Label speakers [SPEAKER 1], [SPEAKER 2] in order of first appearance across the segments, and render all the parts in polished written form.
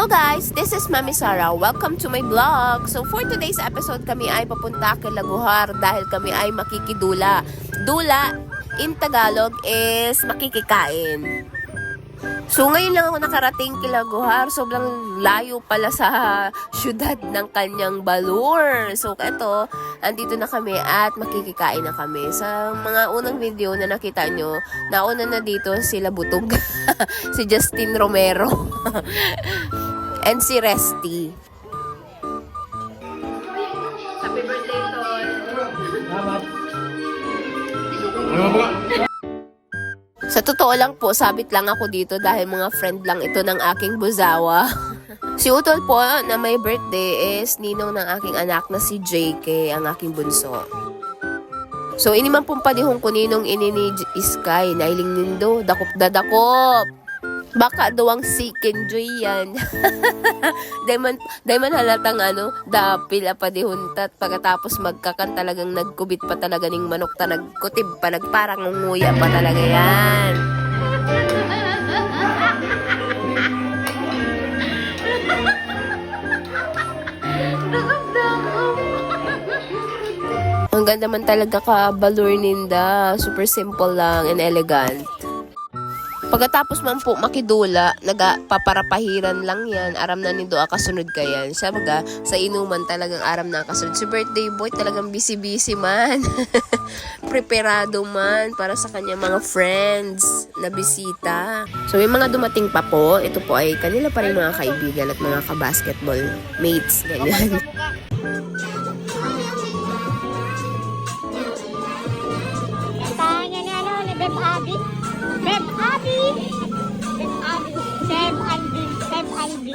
[SPEAKER 1] Hello guys, this is Mami Sara. Welcome to my vlog. So for today's episode, kami ay papunta kay Laguhar dahil kami ay makikidula. Dula in Tagalog is makikikain. So ngayon lang ako nakarating kay Laguhar. Sobrang layo pala sa syudad ng kanyang Balur. So eto, andito na kami at makikikain na kami. Sa mga unang video na nakita nyo, nauna na dito sila Butog. Si Justin Romero. And si Resty. Happy birthday, Tol. Sa totoo lang po, sabit lang ako dito dahil mga friend lang ito ng aking buzawa. Si Utol po na may birthday is ninong ng aking anak na si JK, ang aking bunso. So, inimang pong padihong ko ninong inini Sky, nailing nindo, dakop dadakop. Baka doang sikin joy yan. Dahil man halatang dapil pa dihuntat. Pagkatapos magkakan talagang nagkubit pa talaga ning manok ta nagkutib pa nagparang nguya pa talaga yan. Ang ganda man talaga ka Balur ninda. Super simple lang and elegant. Pagkatapos man po makidula, nagapaparapahiran lang yan. Aram na nindo kasunod ka yan. Sabaga, sa inuman talagang aram na kasunod. Si birthday boy talagang busy-busy man. Preparado man para sa kanya mga friends na bisita. So may mga dumating pa po. Ito po ay kanila pa rin mga kaibigan at mga kabasketball mates. Ganyan.
[SPEAKER 2] Tanya ni Beb Abi. Beb Abi. Beb Abi. Beb Albi. Beb Albi.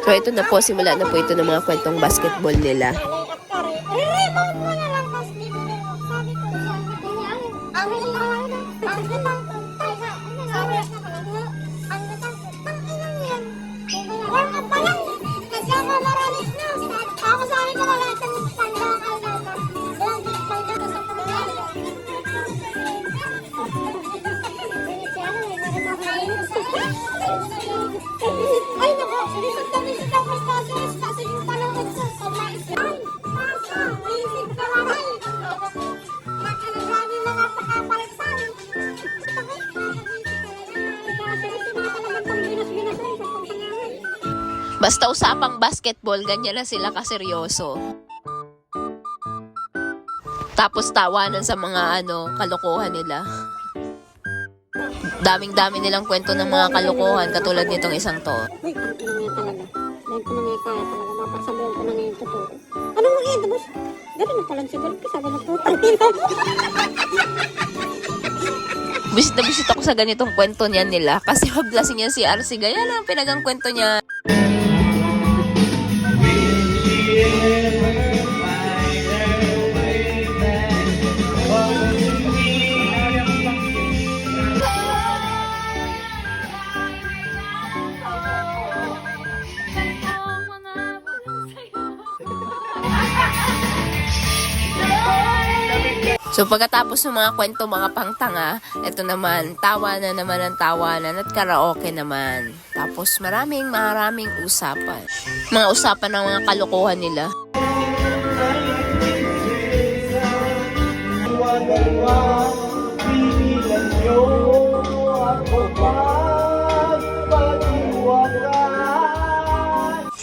[SPEAKER 1] So ito na po, simula na po ito ng mga kwentong basketball nila.
[SPEAKER 2] I-remote mo na lang kasi sabi ko ang warm up pa lang. Kasama marami na. Ako sa akin na wala itong tandang alata. Walang gitpang ka sa pagkakas. Ay nako, sinisip ako sa kasi yung panahon sa mais. Ay, pasa, isip ka maray. Nakalagani mga pakapalsan.
[SPEAKER 1] Basta usapang basketball, ganyan na sila kaseryoso. Tapos tawanan sa mga kalokohan nila. Daming-dami nilang kwento ng mga kalokohan katulad nitong isang to.
[SPEAKER 2] Uy, ang ina niya talaga. Dahil ko na niya kaya talaga. Mapasabihan ko na niya yung totoo. Anong mga ito, boss? Gano'n na pala siguro. Kasama na putang ina.
[SPEAKER 1] Bisit na bisit ako sa ganitong kwento niyan nila. Kasi paglasing niya si RC, ganyan ang pinagang kwento niya. So pagkatapos ng mga kwento, mga pangtanga, ito naman, tawanan naman ang tawanan at karaoke naman. Tapos maraming usapan. Mga usapan ng mga kalokohan nila.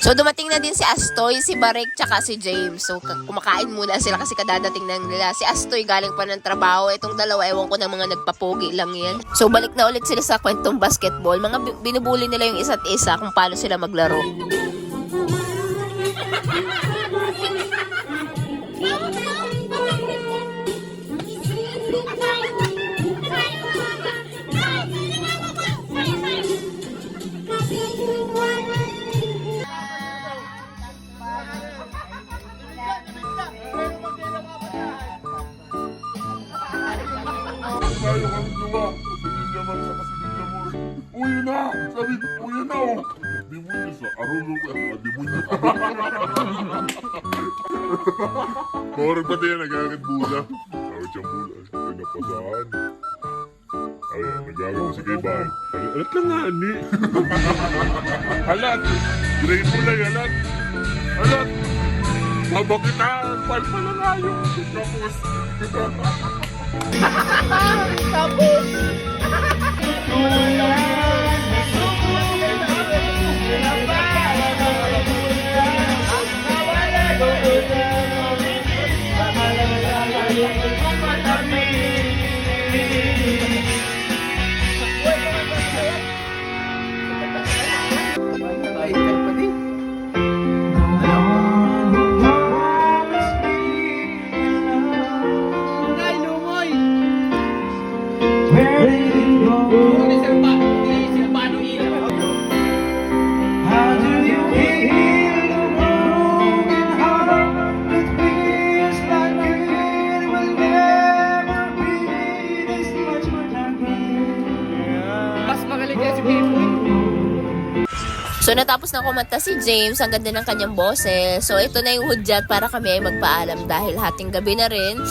[SPEAKER 1] So, dumating na din si Astoy, si Barek, tsaka si James. So, kumakain muna sila kasi kadadating na nila. Si Astoy galing pa ng trabaho. Itong dalawa, ewan ko na mga nagpapogi lang yan. So, balik na ulit sila sa kwentong basketball. Mga binubuli nila yung isa't isa kung paano sila maglaro.
[SPEAKER 3] Tayo kami dua. Sabihin naman sa kasilid mo. Uy na! Sabi ko, uy na oh! Demonyo sa arulo ko. Demonyo. Korang ba tayo nagagad bula? Bakit siyang bula? Ay napasahan. Nagagawa si kay Bay. Alat lang nga, ni. Alat. Grade mo lang, alat. Alat. Mabakitaan. Palpala nga yung kapos.
[SPEAKER 1] So, natapos na kumanta si James. Ang ganda ng kanyang boses. So, ito na yung hudyat para kami ay magpaalam dahil hating gabi na rin.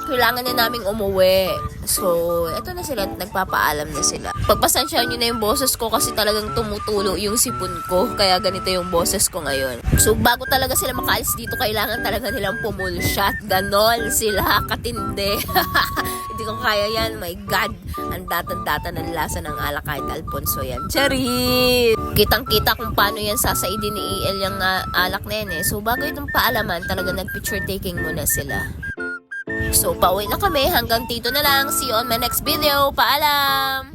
[SPEAKER 1] Kailangan na naming umuwi. So, ito na sila. Nagpapaalam na sila. Pagpasensyahan nyo na yung boses ko kasi talagang tumutulo yung sipon ko. Kaya ganito yung boses ko ngayon. So, bago talaga sila makaalis dito, kailangan talaga nilang pumulshot. Ganon sila katindi. Hindi ko kaya yan. My God. Ang datan-data ng lasa ng alak kahit Alfonso yan. Charit! Kitang-kita kung paano yan sasaidin ni EL yung alak na yan eh. So, bago itong paalaman, talaga nag-picture taking muna sila. So, pauwi na kami. Hanggang dito na lang. See you on my next video. Paalam!